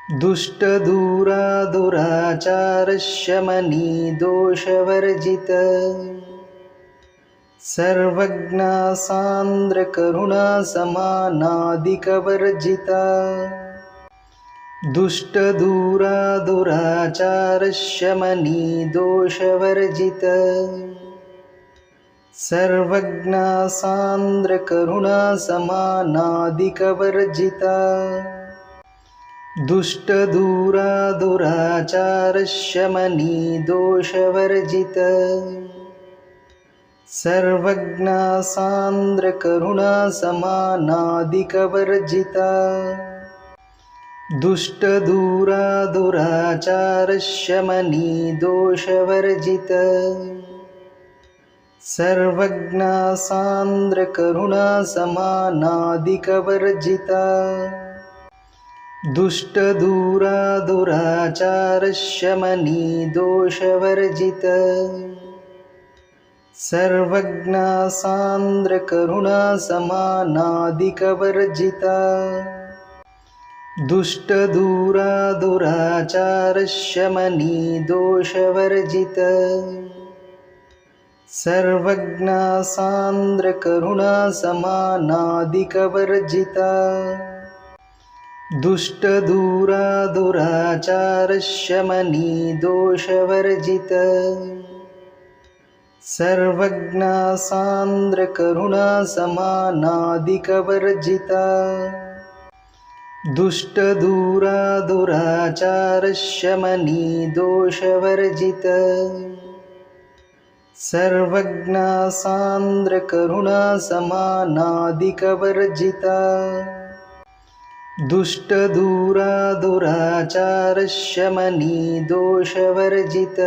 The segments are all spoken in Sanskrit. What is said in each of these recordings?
दुष्टदूरा दुराचारशमनी दोषवर्जित सर्वज्ञा सान्द्र करुणा समानादिकवर्जिता दुष्टदूरा दुराचारशमनी दोषवर्जित सर्वज्ञा सान्द्र करुणा समानादिकवर्जिता दुष्टदूरा दुराचारशमनी दोषवर्जित सर्वज्ञा सान्द्र करुणा समानादिकवर्जिता दुष्टदूरा दुराचारशमनी दोषवर्जित सर्वज्ञा सान्द्र करुणा समानादिकवर्जिता दुष्टदूरा दुराचारशमनी दोषवर्जित सर्वज्ञा सान्द्र करुणा समानादिकवर्जिता दुष्टदूरा दुराचारशमनी दोषवर्जित सर्वज्ञा सान्द्र करुणा समानादिकवर्जिता दुष्टदूरा दुराचारशमनी दोषवर्जित सर्वज्ञा सान्द्र करुणा समानादिकवर्जिता दुष्टदूरा दुराचारशमनी दोषवर्जित सर्वज्ञा सान्द्र करुणा समानादिकवर्जिता दुष्टदूरा दुराचारशमनी दोषवर्जित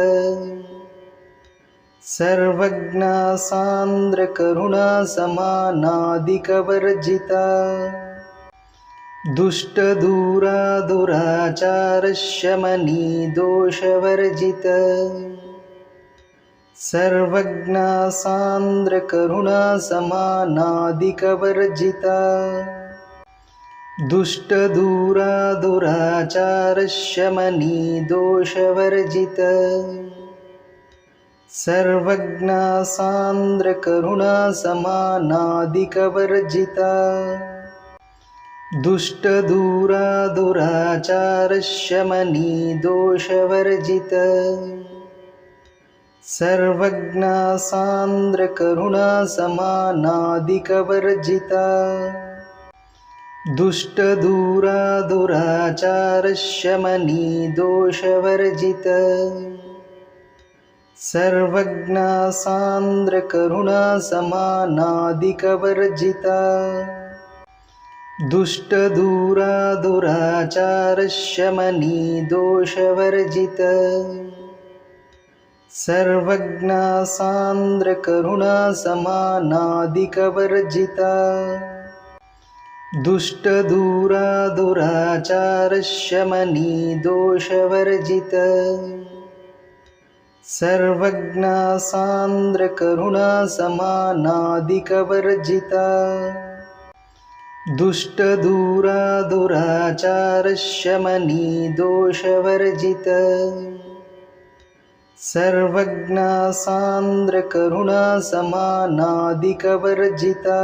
सर्वज्ञा सान्द्र करुणा समानादिकवर्जिता दुष्टदूरा दुराचारशमनी दोषवर्जित सर्वज्ञा सान्द्र करुणा समानादिकवर्जिता दुष्टदूरा दुराचारशमनी दोषवर्जित सर्वज्ञा सान्द्र करुणा समानादिकवर्जिता दुष्टदूरा दुराचारशमनी दोषवर्जित सर्वज्ञा सान्द्र करुणा समानादिकवर्जिता दुष्टदूरा दुराचारशमनी दोषवर्जित सर्वज्ञा सान्द्र करुणा समानादिकवर्जिता दुष्टदूरा दुराचारशमनी दोषवर्जित सर्वज्ञा सान्द्र करुणा समानादिकवर्जिता दुष्टदूरा दुराचारशमनी दोषवर्जित सर्वज्ञा सान्द्र करुणा समानादिकवर्जिता दुष्टदूरा दुराचारशमनी दोषवर्जित सर्वज्ञा सान्द्र करुणा समानादिकवर्जिता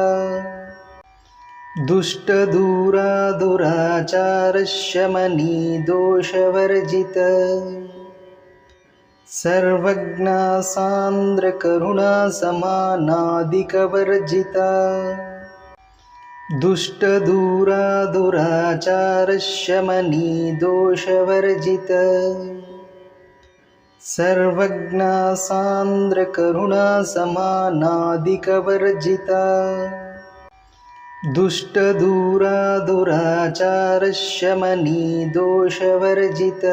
दुष्टदूरा दुराचारशमनी दोषवर्जित सर्वज्ञा सान्द्र करुणा समानादिकवर्जिता दुष्टदूरा दुराचारशमनी दोषवर्जित सर्वज्ञा सान्द्र करुणा समानादिकवर्जिता दुष्टदूरा दुराचारशमनी दोषवर्जित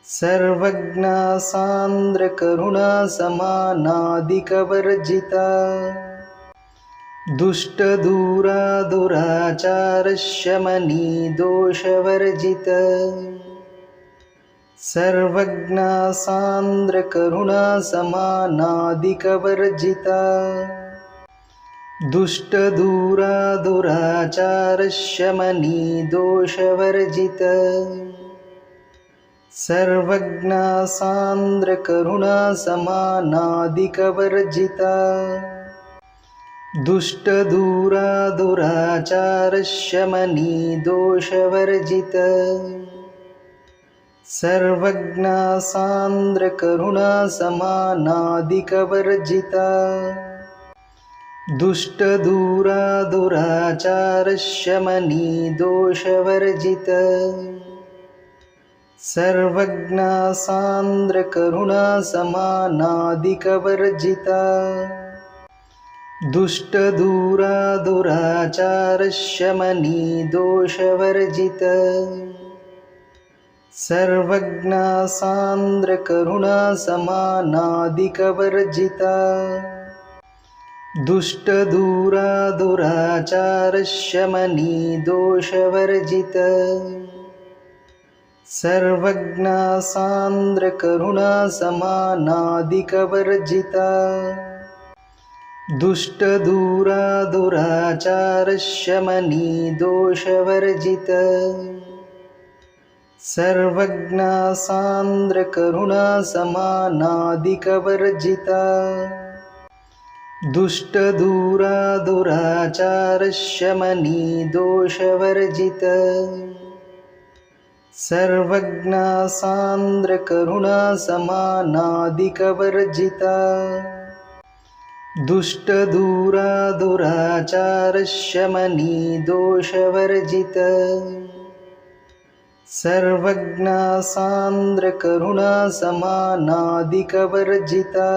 सर्वज्ञा सान्द्र करुणा समानादिकवर्जिता दुष्टदूरा दुराचारशमनी दोषवर्जित सर्वज्ञा सान्द्र करुणा समानादिकवर्जिता दुष्टदूरा दुराचारशमनी दोषवर्जित सर्वज्ञा सान्द्रकरुणा समानादिकवर्जिता दुष्टदूरा दुराचारशमनी दोषवर्जित सर्वज्ञा सान्द्रकरुणा समानादिकवर्जिता दुष्टदूरा दुराचारशमनी दोषवर्जित सर्वज्ञा सान्द्रकरुणा समानादिकवर्जिता दुष्टदूरा दुराचारशमनी दोषवर्जित सर्वज्ञा सान्द्रकरुणा समानादिकवर्जिता दुष्टदूरा दुराचारशमनी दोषवर्जित सर्वज्ञा सान्द्रकरुणा समानादिकवर्जिता दुष्टदूरा दुराचारशमनी दोषवर्जित सर्वज्ञा सान्द्रकरुणा समानादिकवर्जिता दुष्टदूरा दुराचारशमनी दोषवर्जित सर्वज्ञा सान्द्रकरुणा समानादिकवर्जिता दुष्टदूरा दुराचारशमनी दोषवर्जित सर्वज्ञा सान्द्रकरुणा समानादिकवर्जिता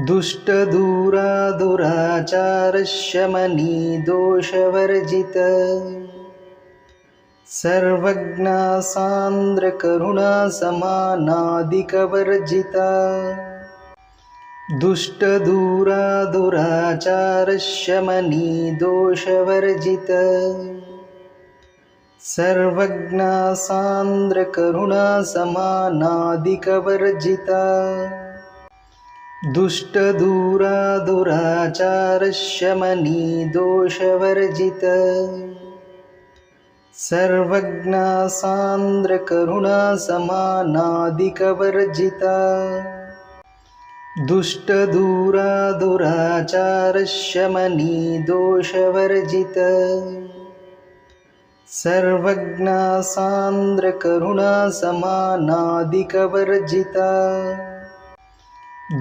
दुष्टदूरा दुराचारशमनी दोषवर्जित सर्वज्ञा सान्द्रकरुणा समानादिकवर्जिता दुष्टदूरा दुराचारशमनी दोषवर्जित सर्वज्ञा सान्द्रकरुणा समानादिकवर्जिता दुष्टदूरा दुराचारशमनी दोषवर्जित सर्वज्ञा सान्द्रकरुणा समानादिकवर्जिता दुष्टदूरा दुराचारशमनी दोषवर्जित सर्वज्ञा सान्द्रकरुणा समानादिकवर्जिता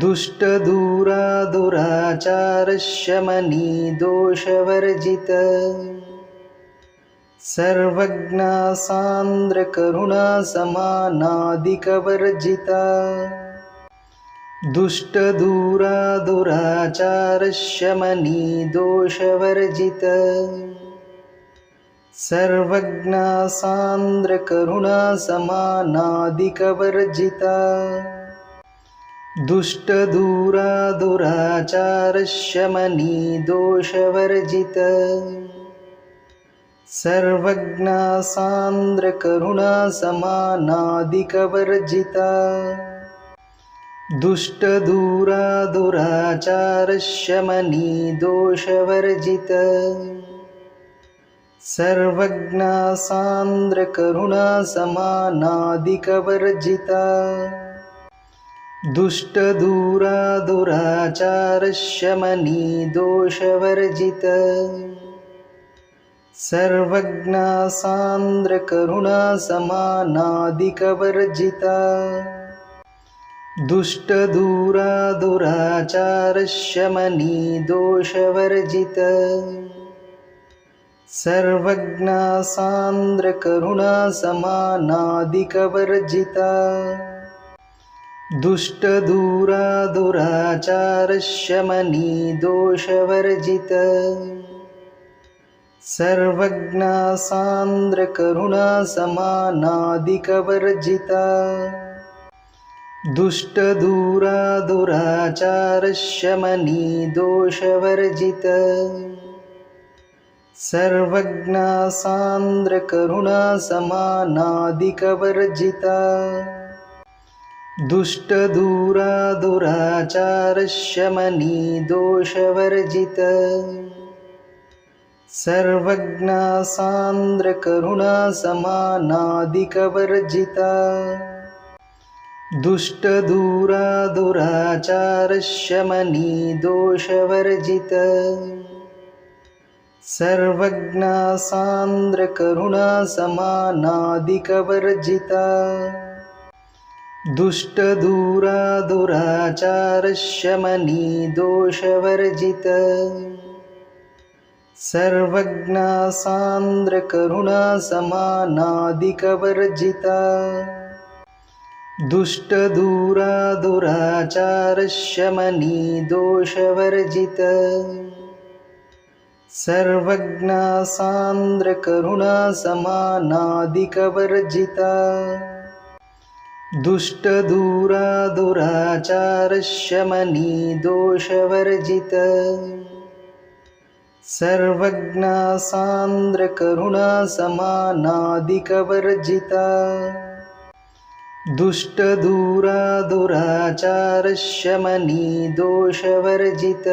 दुष्टदूरा दुराचारशमनी दोषवर्जित सर्वज्ञा सान्द्रकरुणा समानादिकवर्जिता दुष्टदूरा दुराचारशमनी दोषवर्जित सर्वज्ञा सान्द्रकरुणा समानादिकवर्जिता दुष्टदूरा दुराचारशमनी दोषवर्जित सर्वज्ञा सान्द्रकरुणा समानादिकवर्जिता दुष्टदूरा दुराचारशमनी दोषवर्जित सर्वज्ञा सान्द्रकरुणा समानादिकवर्जिता दुष्टदूरा दुराचारशमनी दोषवर्जित सर्वज्ञा सान्द्रकरुणा समानादिकवर्जिता दुष्टदूरा दुराचारशमनी दोषवर्जित सर्वज्ञा सान्द्रकरुणा समानादिकवर्जिता दुष्टदूरा दुराचारशमनी दोषवर्जित सर्वज्ञा सान्द्रकरुणा समानादिकवर्जिता दुष्टदूरा दुराचारशमनी दोषवर्जित सर्वज्ञा सान्द्रकरुणा समानादिकवर्जिता दुष्टदूरा दुराचारशमनी दोषवर्जित सर्वज्ञा सान्द्रकरुणा समानादिकवर्जिता दुष्टदूरा दुराचारशमनी दोषवर्जित सर्वज्ञा सान्द्रकरुणा समानादिकवर्जिता दुष्टदूरा दुराचारशमनी दोषवर्जित सर्वज्ञा सान्द्रकरुणा समानादिकवर्जिता दुष्टदूरा दुराचारशमनी दोषवर्जित सर्वज्ञा सान्द्रकरुणा समानादिकवर्जिता दुष्टदूरा दुराचारशमनी दोषवर्जित सर्वज्ञा सान्द्रकरुणा समानादिकवर्जिता दुष्टदूरा दुराचारशमनी दोषवर्जित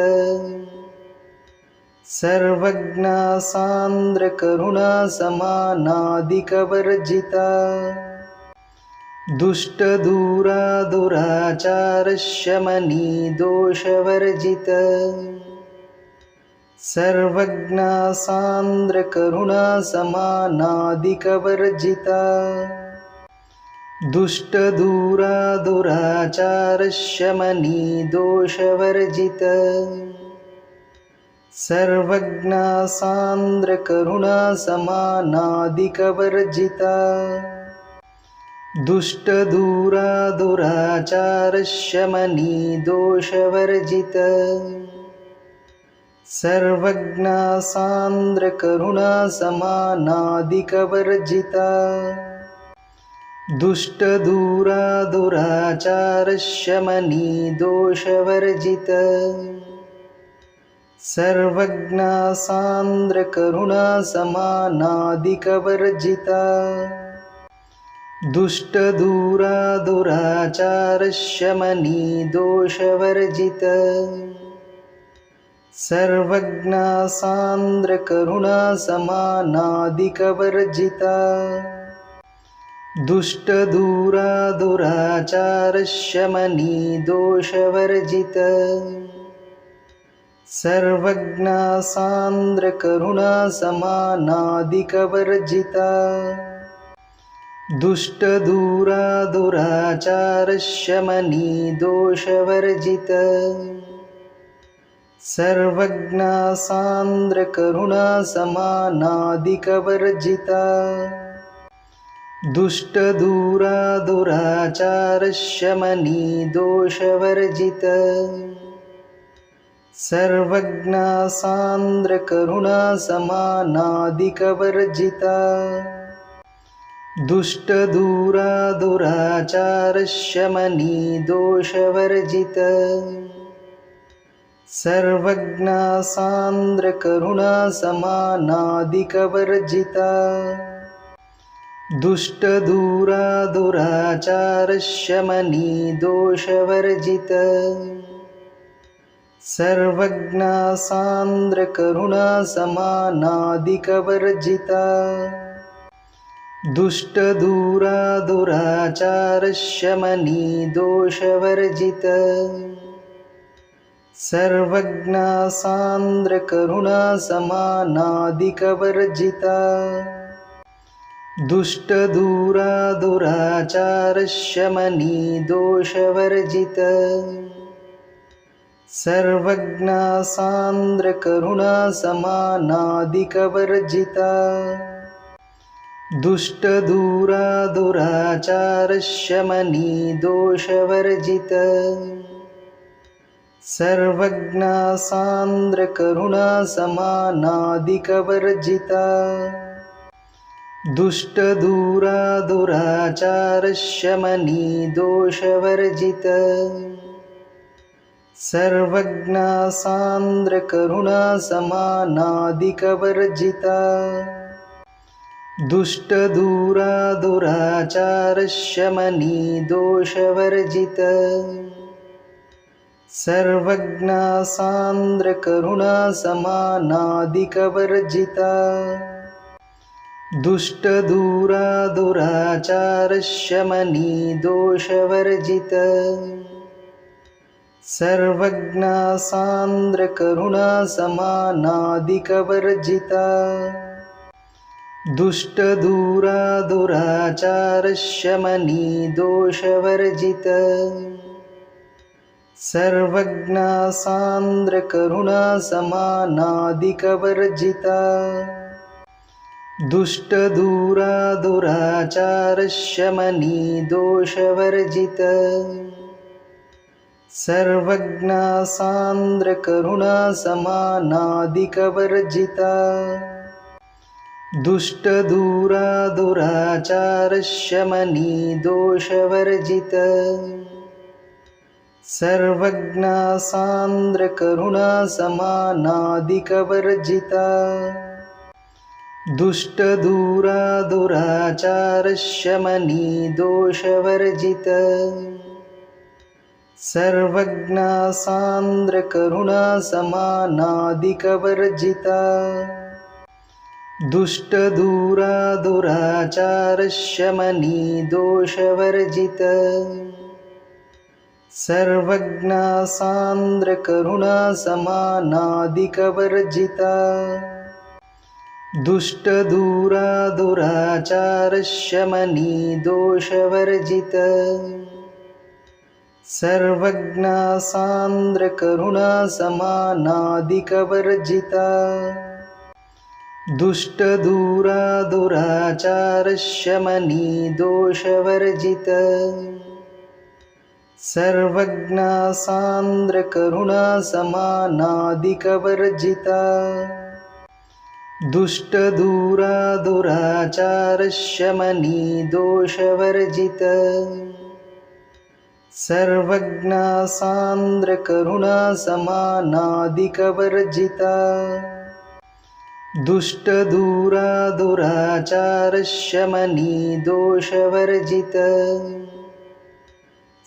सर्वज्ञा सान्द्रकरुणा समानादिकवर्जिता दुष्टदूरा दुराचारशमनी दोषवर्जित सर्वज्ञा सान्द्रकरुणा समानादिकवर्जिता दुष्टदूरा दुराचारशमनी दोषवर्जित सर्वज्ञा सान्द्रकरुणा समानादिकवर्जिता दुष्टदूरा दुराचारशमनी दोषवर्जित सर्वज्ञा सान्द्रकरुणा समानादिकवर्जिता दुष्टदूरा दुराचारशमनी दोषवर्जित सर्वज्ञा सान्द्रकरुणा समानादिकवर्जिता दुष्टदूरा दुराचारशमनी दोषवर्जित सर्वज्ञा सान्द्रकरुणा समानादिकवर्जिता दुष्टदूरा दुराचारशमनी दोषवर्जित सर्वज्ञा सान्द्रकरुणा समानादिकवर्जिता दुष्टदूरा दुराचारशमनी दोषवर्जित सर्वज्ञा सान्द्रकरुणा समानादिकवर्जिता दुष्टदूरा दुराचारशमनी दोषवर्जित सर्वज्ञा सान्द्रकरुणा समानादिकवर्जिता दुष्टदूरा दुराचारशमनी दोषवर्जित सर्वज्ञा सान्द्रकरुणा समानादिकवर्जिता दुष्टदूरा दुराचारशमनी दोषवर्जित सर्वज्ञा सान्द्रकरुणा समानादिकवर्जिता दुष्टदूरा दुराचारशमनी दोषवर्जित सर्वज्ञा सान्द्रकरुणा समानादिकवर्जिता दुष्टदूरा दुराचारशमनी दोषवर्जित सर्वज्ञा सान्द्रकरुणा समानादिकवर्जिता दुष्टदूरा दुराचारशमनी दोषवर्जित सर्वज्ञा सान्द्रकरुणा समानादिकवर्जिता दुष्टदूरा दुराचारशमनी दोषवर्जित सर्वज्ञा सान्द्रकरुणा समानादिकवर्जिता दुष्टदूरा दुराचारशमनी दोषवर्जित सर्वज्ञा सान्द्रकरुणा समानादिकवर्जिता दुष्टदूरा दुराचारशमनी दोषवर्जित सर्वज्ञा सान्द्रकरुणा समानादिकवर्जिता दुष्टदूरा दुराचारशमनी दोषवर्जित सर्वज्ञा सान्द्रकरुणा समानादिकवर्जिता दुष्टदूरा दुराचारशमनी दोषवर्जित सर्वज्ञा सान्द्रकरुणा समानादिकवर्जिता दुष्टदूरा दुराचारशमनी दोषवर्जित सर्वज्ञा सान्द्रकरुणा समानादिकवर्जिता दुष्टदूरा दुराचारशमनी दोषवर्जित सर्वज्ञा सान्द्रकरुणा समानादिकवर्जिता दुष्टदूरा दुराचारशमनी दोषवर्जित सर्वज्ञा सान्द्रकरुणा समानादिकवर्जिता दुष्टदूरा दुराचारशमनी दोषवर्जित सर्वज्ञा सान्द्रकरुणा समानादिकवर्जिता दुष्टदूरा दुराचारशमनी दोषवर्जित सर्वज्ञा सान्द्रकरुणा समानादिकवर्जिता दुष्टदूरा दुराचारशमनी दोषवर्जित सर्वज्ञा सान्द्रकरुणा समानादिकवर्जिता दुष्टदूरा दुराचारशमनी दोषवर्जित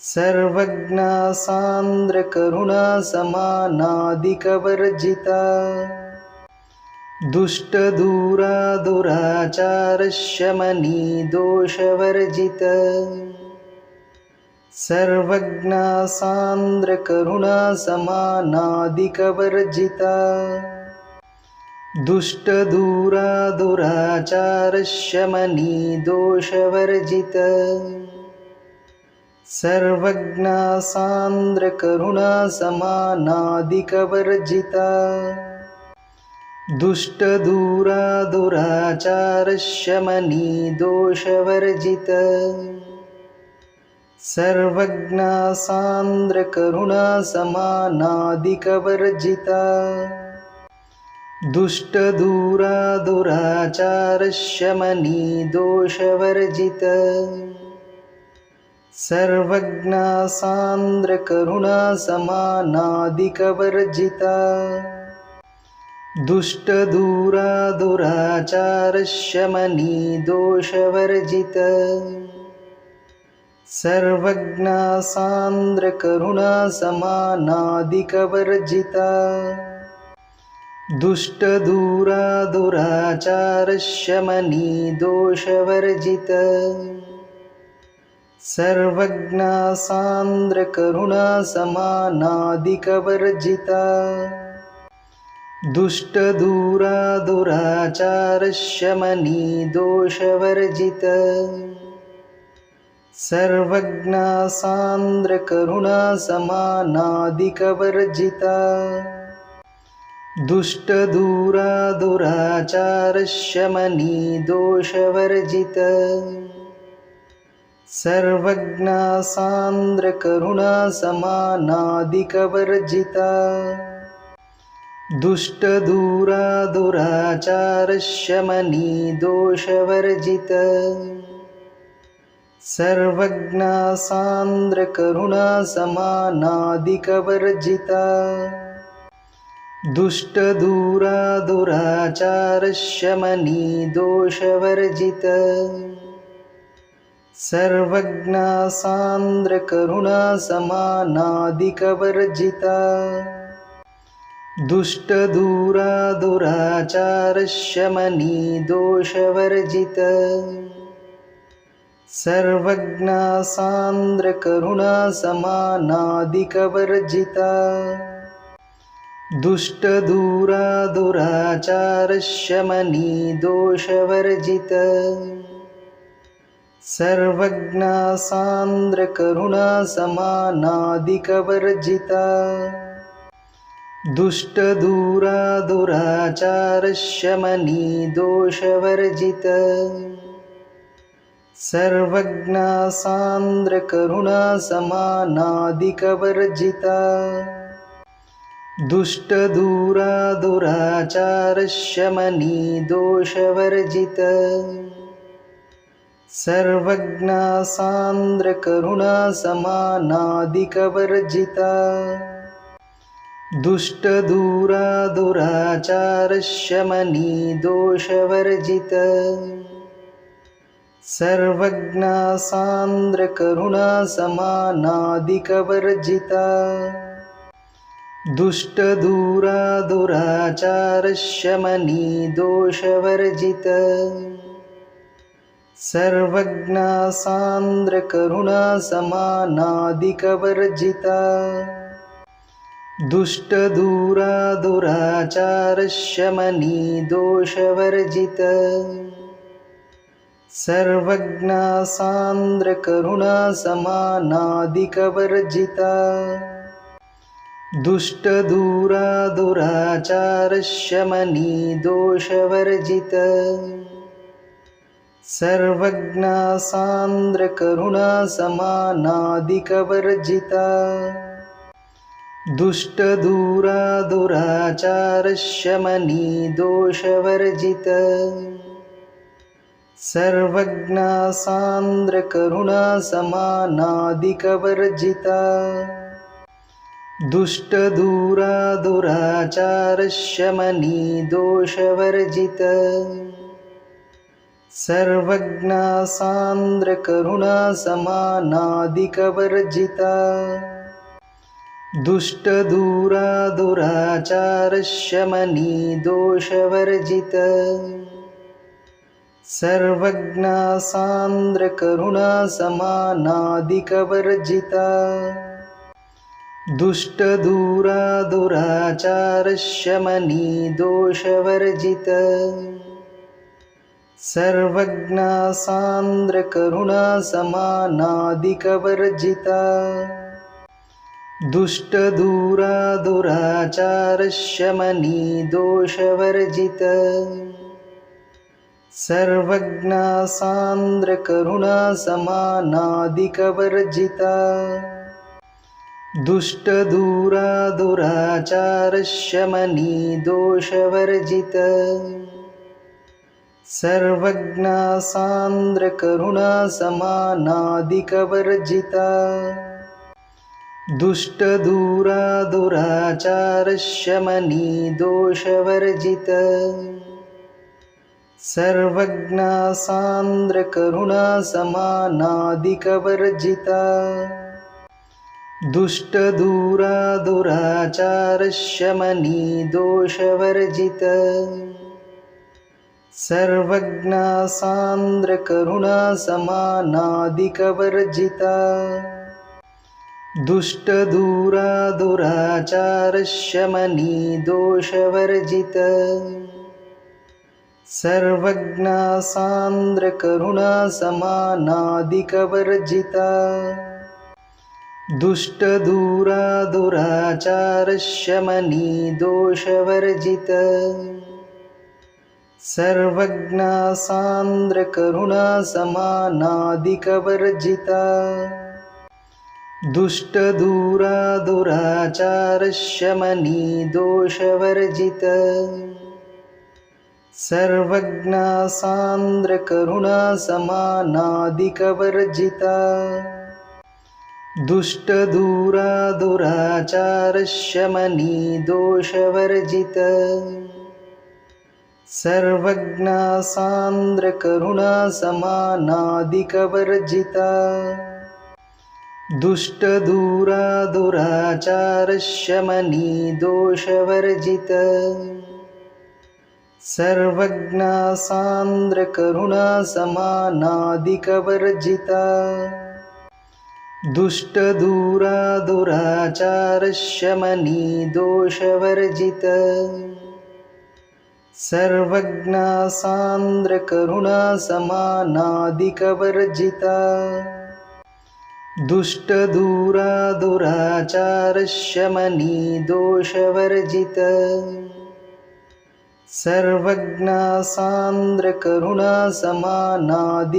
सर्वज्ञा सान्द्रकरुणा समानादिकवर्जिता दुष्टदूरा दुराचारशमनी दोषवर्जित सर्वज्ञा सान्द्रकरुणा समानादिकवर्जिता दुष्टदूरा दुराचारशमनी दोषवर्जित सर्वज्ञा सान्द्रकरुणा समानादिकवर्जिता दुष्टदूरा दुराचारशमनी दोषवर्जित सर्वज्ञा सान्द्रकरुणा समानादिकवर्जिता दुष्टदूरा दुराचारशमनी दोषवर्जित सर्वज्ञा सान्द्रकरुणा समानादिकवर्जिता दुष्टदूरा दुराचारशमनी दोषवर्जित सर्वज्ञा सान्द्रकरुणा समानादिकवर्जिता दुष्टदूरा दुराचारशमनी दोषवर्जित सर्वज्ञा सान्द्रकरुणा समानादिकवर्जिता दुष्टदूरा दुराचारशमनी दोषवर्जित सर्वज्ञा सान्द्रकरुणा समानादिकवर्जिता दुष्टदूरा दुराचारशमनी दोषवर्जित सर्वज्ञा सान्द्रकरुणा समानादिकवर्जिता दुष्टदूरा दुराचारशमनी दोषवर्जित सर्वज्ञा सान्द्रकरुणा समानादिकवर्जिता दुष्टदूरा दुराचारशमनी दोषवर्जित सर्वज्ञा सान्द्र करुणा समानादिकवर्जिता दुष्टदूरा दुराचारशमनी दोषवर्जित सर्वज्ञा सान्द्र करुणा समानादिकवर्जिता दुष्टदूरा दुराचारशमनी दोषवर्जित सर्वज्ञा सान्द्र करुणा समानादिकवर्जिता दुष्टदूरा दुराचारशमनी दोषवर्जित सर्वज्ञा सान्द्र करुणा समानादिकवर्जिता दुष्टदूरा दुराचारशमनी दोषवर्जित सर्वज्ञा सान्द्र करुणा समानादिकवर्जिता दुष्टदूरा दुराचारशमनी दोषवर्जित सर्वज्ञा सान्द्र करुणा समानादिकवर्जिता दुष्टदूरा दुराचारशमनी दोषवर्जित सर्वज्ञा सान्द्र करुणा समानादिकवर्जिता दुष्टदूरा दुराचारशमनी दोषवर्जित सर्वज्ञा सान्द्र करुणा समानादिकवर्जिता दुष्टदूरा दुराचारशमनी दोषवर्जित सर्वज्ञा सान्द्र करुणा समानादिकवर्जिता दुष्टदूरा दुराचारशमनी दोषवर्जित सर्वज्ञा सान्द्र करुणा समानादिकवर्जिता दुष्टदूरा दुराचारशमनी दोषवर्जित सर्वज्ञा सान्द्र करुणा समानादिकवर्जिता दुष्टदूरा दुराचारशमनी दोषवर्जित सर्वज्ञा सान्द्र करुणा समानादिकवर्जिता दुष्टदूरा दुराचारशमनी दोषवर्जित सर्वज्ञा सान्द्र करुणा समानादिकवर्जिता दुष्टदूरा दुराचारशमनी दोषवर्जित सर्वज्ञा सान्द्र करुणा समानादिकवर्जिता दुष्टदूरा दुराचारशमनी दोषवर्जित सर्वज्ञा सान्द्र करुणा समानादिकवर्जिता दुष्टदूरा दुराचारशमनी दोषवर्जित सर्वज्ञा सान्द्र करुणा समानादिकवर्जिता दुष्टदूरा दुराचारशमनी दोषवर्जित सर्वज्ञा सान्द्र करुणा समानादिकवर्जिता दुष्टदूरा दुराचारशमनी दोषवर्जित सर्वज्ञा सान्द्र करुणा समानादिकवर्जिता दुष्टदूरा दुराचारशमनी दोषवर्जित सर्वज्ञा सान्द्र करुणा समानादिकवर्जिता दुष्टदूरा दुराचारशमनी दोषवर्जित सर्वज्ञा सान्द्र करुणा समानादिकवर्जिता दुष्टदूरा दुराचारशमनी दोषवर्जित सर्वज्ञा सान्द्रकरुणा समानादिकवर्जिता दुष्टदूरा दुराचारशमनी दोषवर्जित सर्वज्ञा सान्द्रकरुणा समानादिकवर्जिता दुष्टदूरा दुराचारशमनी दोषवर्जित सर्वज्ञा सान्द्रकरुणा समानादिकवर्जिता दुष्टदूरा दुराचारशमनी दोषवर्जित सर्वज्ञा सान्द्रकरुणा समानादिकवर्जिता